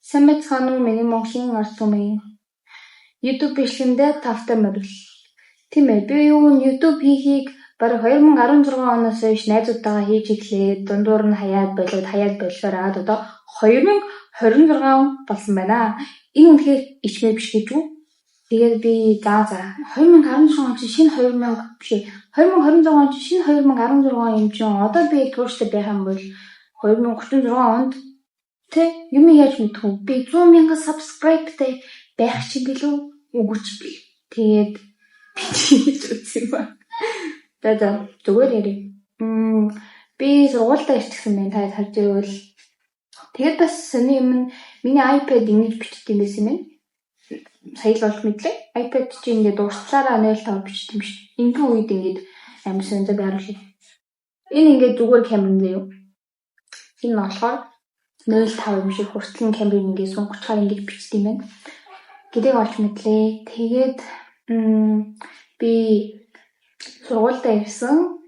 Сайн байцгаана уу миний Монголын ард түмэн. YouTube бичлэгэндээ тавтай морил. Тийм ээ, би YouTube хийхийг бараг 2016 оноос хойш найзуудтайгаа хийж эхлээд дундуур нь хаяад болоод одоо 2026 болсон байна. Энэ үнэхээр ичмээ биш гэж үү? Тэгээд би за 2016 он чинь шинэ 2000 биш 2026 он чинь шинэ 2016 юм чинь одоо би тууштай байх юм бол 2036 онд Тэ юм яаж мэдэх вэ? Би 100,000 subscribeтай байх чинь гэлөө үгүй ч би. Тэгээд би үзсэн ба. За зүгээр ярив. Би сургуультай ирчихсэн байна. Та харж байвал. Тэгээд бас сони юм миний iPad ингэж бичдэг юм байсан юм. Сая л болж мэдлээ. iPad чинь ингээд уртлаараа 0.5 бичдэг юм шиг. Ингийн үед ингээд амар сонирхолтой харуулъя. Энэ ингээд зүгээр камер заяа. Энэ нь болохоор 0.5 юм шиг хүртэл камерыг ингээд сунгачаар ингэж бичдэг юм байна. Гэдэг олж мэдлээ. Тэгээд би сургуультай ирсэн.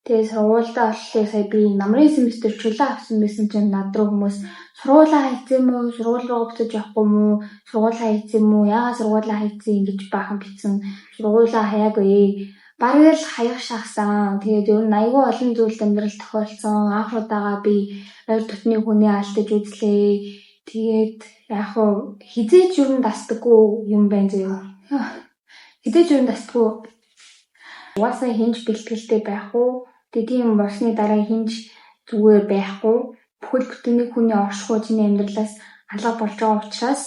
Тэгээд сургуультай оллоо сая би намрын семестр чөлөө авсан байсан чинь над руу хүмүүс сургуулаа хайцсан юм уу? Сургууль руу буцаж явахгүй юм уу? Сургуулаа хайцсан юм уу? Яагаад сургуулаа хайцсан ингэж баахан бичсэн. Сургуулаа хаяагүй. Бараг л хаях шахсан. Тэгээд ер нь айгүй олон зүйлд амьдрал тохиолдсон. Анхудаага би ойр дотны хүний алдаж үзлээ. Тэгээд яг хуу хизээч ер нь дасдаггүй юм байна заяа. Хизээч ер нь дасдаггүй. Угаасаа хинж бэлтгэлтэй байх уу? Тэгээд тийм болсны дараа хинж зүгээр байхгүй. Бүхэл бүтэн хүний оршихуй чиний амьдралаас алга болж байгаа учраас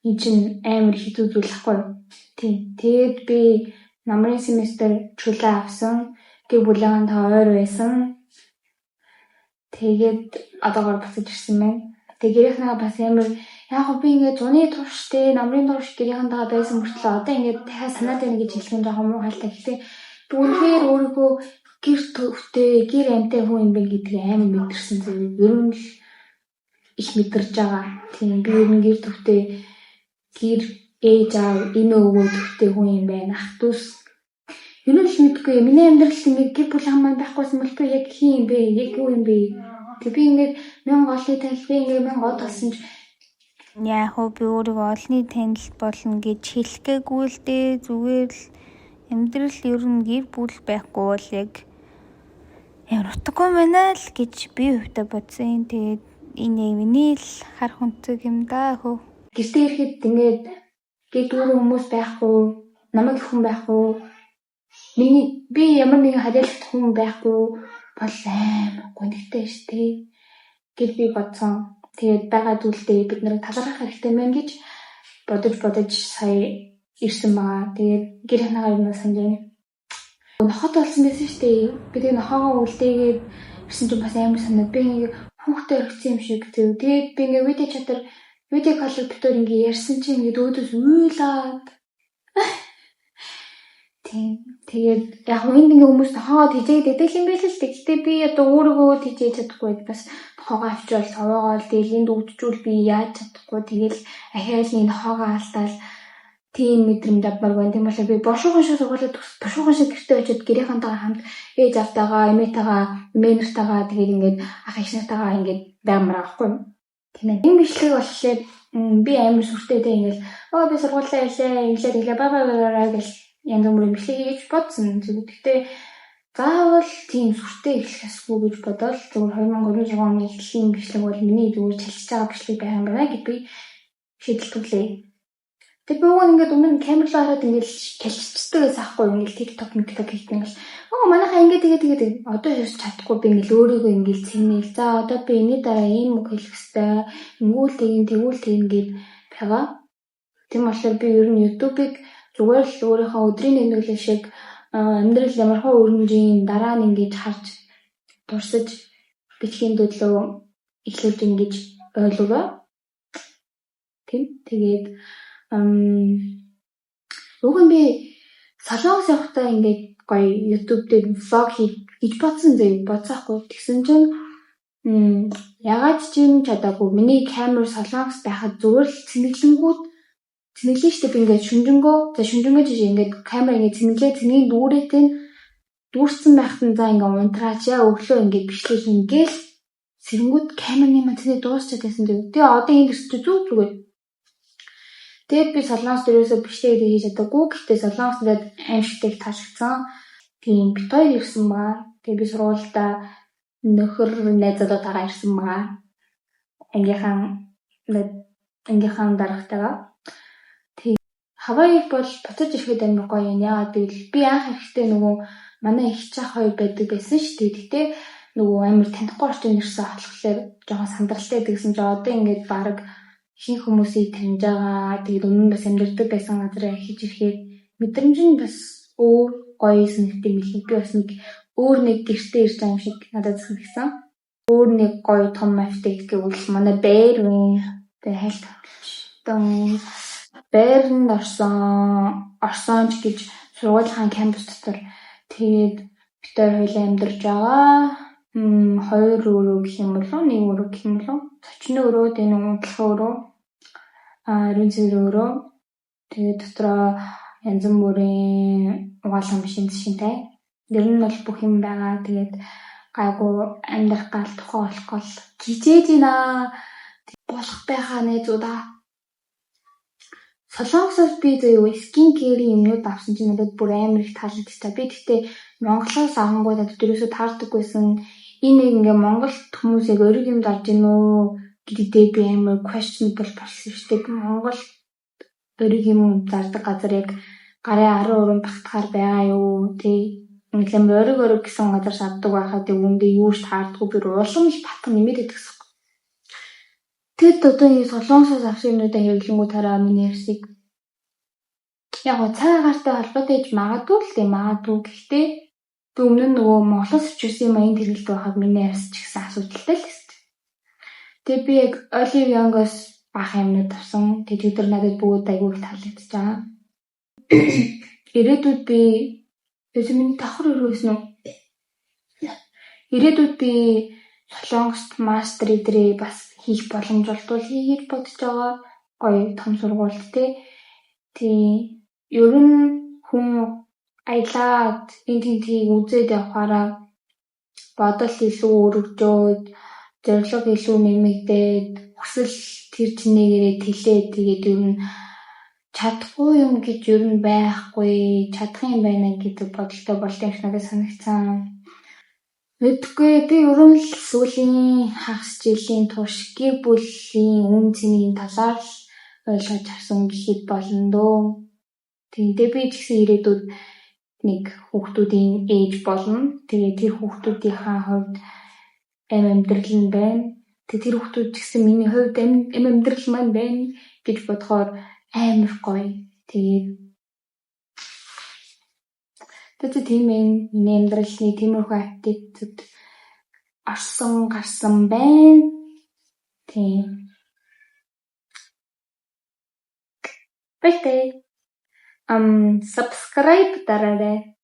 энэ чинь амар хэцүү зүйл ахгүй юу? Тийм. Тэгээд би намрын семестр чөлөө авсан. Гэр бүлийнхэн та ойр байсан. Тэгээд одоогоор буцаж ирсэн байна. Тэгээд гэрийнхнээ бас амар яг би ингээд зуны турштэй намрын турш гэрийнхэнтэйгээ байсан мөртлөө одоо ингээд дахиад санаад байна гэж хэлэх нь жоохон муу халтай. Гэхдээ би үнэхээр өөрийгөө гэр төвтэй, гэр амтай хүн юм байна гэдгийг амар мэдэрсэн зүйл. Ер нь л их мэдэрж байгаа. Тийм би ер нь гэр төвтэй, гэр ээж аав, эмээ өвөө төвтэй хүн юм байна. Ах дүүс ер нь л мэдгүй. Миний амьдралд ингээд гэр бүл хамаа байхгүйсэн бол би яг хин юм бэ? Яг юу юм бэ? Тэг би ингээд 1000 олны танил би ингээд 1000 од болсон ч яг хөө би өөрийгөө олны танил болно гэж хэлэхгээгүй л дээ. Зүгээр л амьдрал ер нь гэр бүл байхгүй бол яг ямар утгагүй байна л гэж би хувьдаа бодсон. Тэгээд энэ миний л харах үнцэг юм да хөө. Гэртээ ирэхэд ингээд гэр дүүрэн хүмүүс байхгүй, намайг хүн байхгүй. Би ямар нэгэн хариалт хүн байхгүй бол амар гонхтой шүү дээ. Гэр би бодсон. Тэгээд байгаа зүйлдээ бид нарыг талархах хэрэгтэй мэн гэж бодож сая ирсэн байгаа. Тэгээд гэрийнхнийгаа юм санджээ. Нохот болсон байсан шүү дээ. Би тэгээд нохоогоо үлдээгээд ирсэн чинь бас амар санаад би ингээ хүүхдээ орхисон юм шиг тэгээд би ингээ видео колл битүүр ингээ ярьсан чинь ингээ өөдөөс уйлаад тийм. Тэгээд яг энд ингээ хүмүүс нохоо тижээд идэх юм байл л тэгтээ би одоо өөрийгөө тижээж чадахгүй бас нохоогоо авчвал совоогоо л тэгэл энд өвдчүүл би яаж чадахгүй тэгэл ахиал энэ нохоогоо алдаал тийм мэдрэмж авмаар байна. Тийм болохоор би бошуухан шиг сургуулаад бошуухан шиг гэртээ очиод гэрийнхэнтэйгээ хамт ээж автагаа, эмээтэйгээ, эмээнэртэйгээ тэгээд ингээд ах эх нартайгаа ингээд баймар аахгүй. Тийм ээ. Энэ бичлэг болохоор би амар сүртэй дээ ингээд би сургуулаа явлаа, инглээ баа гэл янз бүрийн бичлэг хийж бодсон. Тэгтээ заавал тийм сүртэй эхлэхсгүй гэж бодоод зөвхөн 2026 оны эхлэлийн бичлэг бол миний зүгээр чалчж байгаа бичлэг байх юм байна гэж би шийдэлтүүлээ. Тэг би ингээд өмнө нь камер руу хараад ингээд чалччихдаг гэсэн аахгүй ингээд TikTok хийх юм бол манайхаа ингээд тэгээд одоо хийж чадахгүй би ингээд өөрийгөө ингээд цэнээл. За одоо би энэ дараа ийм үг хэлэх хэвээр тэгвэл гээд байгаа. Тийм болохоор би ер нь YouTube-ыг зүгээр л өөрийнхөө өдрийн нэмэлт шиг амьдрал ямархуу өрнжийн дараа нь ингээд харж дурсаж бичгийн төлөө эхлүүлж ингэж ойлгоо. Тийм тэгээд Уг нь би солонгос явахдаа ингээд гоё YouTube дээр vlog хийж бодсон бодсаахгүй. Тэгсэн чинь ягаад ч юм чадаагүй. Миний камер солонгос байхад зүгээр л цэнэглэн штэ би ингээд шүнжэнгөө жиж ингээд камер ингээд цэнгийн дүүрээтэй дүүрсэн байхад нь за ингээд унтраач өглөө ингээд бичлэг ингээл Сэрэнгүүд камерны мантны дуусчаад байсан дээ. Тэгээ одоо энэ дэрс чи зүг зүгээр. Тэгээд би солонгос дээрээсээ бичлэг хийж чадаагүй. Гэхдээ солонгос надад аимшигтай таашигдсан. Тийм бит хоёр ирсэн баа. Тэгээд би сургуультай нөхөр найзуудтайгаа ирсэн баа. Ангийнхан дарагтайгаа. Хавайг бол буцаж ирэхэд амар гоё юм. Яагаад гэвэл би анх ирэхдээ нөгөө манай их чах хоёр байдаг байсан шүү дээ. Гэтэ нөгөө амар танихгүй орчинд ирсэн болохоор жоохон сандралтай гэсэн чи одоо ингээд баг ихэнх хүмүүсийг таньж байгаа. Тэгээд өмнө бас амьдардаг байсан газараа хийж ирэхээр мэдрэмж нь бас өөр гоё санагдсан юм шиг. Би бас нэг өөр нэг гэртээ ирж байгаа юм шиг надад санагдсан. Өөр нэг гоё том автай гэвэл манай бээр тэгээ хайлт Бээрэнд орсонч гэж сургуулийн кампус дотор тэгээд бид хоёр хоёлаа амьдарч байгаа. 2 өрөө гэх юм болов уу? 1 өрөө гэх юм болов уу? Зочны өрөө, тэгээ унтлах өрөө, ерөн зэрэг өрөө. Тэгээд дотроо янз бүрийн угаалгын машин зшинтэй. Ер нь бол бүх юм байгаа. Тэгээд гайгүй амьдрах гал тухай болох хичээж байна. Болох байхаа найзуудаа. Солонгосоос би скин кэрийн юмнууд авсан чинь надад бүр амар их таалагдчихсан. Би гэхдээ Монголоос авангууд надад ерөөсөө таардаг байсан. Энэ нэг ингээ Монголд хүмүүс яг өриг юм дарж гинөө гэдэгтээ би амар questionable болсон шүү дээ. Монгол өриг юм зардаг газар яг гарын 10 өрөөнд багтахаар байгаа юу? Тэг инглэм өриг гэсэн газар шатдаг байхад тэг үүндээ юу ч таардаггүй би улам л батхан нэмээд идэгсэн. Тэгэд одоо энэ солонгосоос авсан юмнуудаа хэвлэнгүү тараа миний ярсыг яг цай агаартай холбоотой гэж магадгүй л дээ магадгүй. Гэхдээ би өмнө нь нөгөө Монголоос авчирсан юм энд хэрэгэлт байхад миний ярс ч гэсэн асуудалтай л гэсэн. Тэгээ би яг Olive Young-оос баах юмнууд авсан. Тэгээд тэр надад бүгд айгүй таалагдчихж байгаа. Ирээдүйд би миний давхар өрөөсөн үү? Ирээдүйд би Солонгост мастер идрээ бас хийх боломж болтол хийж бодож байгаа. Гоё том сургуульд тий. Ер нь хүн аялаад энэ тийг үзээд явахаараа бодол илүү өргөжөөд зорилго илүү нэмэгдээд хүсэл тэр чинээгээд хэлээд тэгээд ер нь чадахгүй юм гэж ер нь байхгүй чадах юм байна гэдэг бодолтой болт юм шиг надад санагцсан. Мэдгүй би ер нь л сүүлийн хагас жилийн турш гэр бүлийн үн цэнийн талаар ойлгож авсан гэхэд болно дөө. Тэгээд би ч гэсэн ирээдүйд нэг хүүхдүүдийн ээж болно. Тэгээд тэр хүүхдүүдийнхээ хувьд амьдрал нь байна. Тэгээд тэр хүүхдүүд ч гэсэн миний хувьд амьдрал маань байна гэж бодохоор амар гоё. Тэгээд тийм энэ амьдралны тиймэрхүү активитет орсон гарсан байна. Тийм. Баяртай. Subscribe дараарай.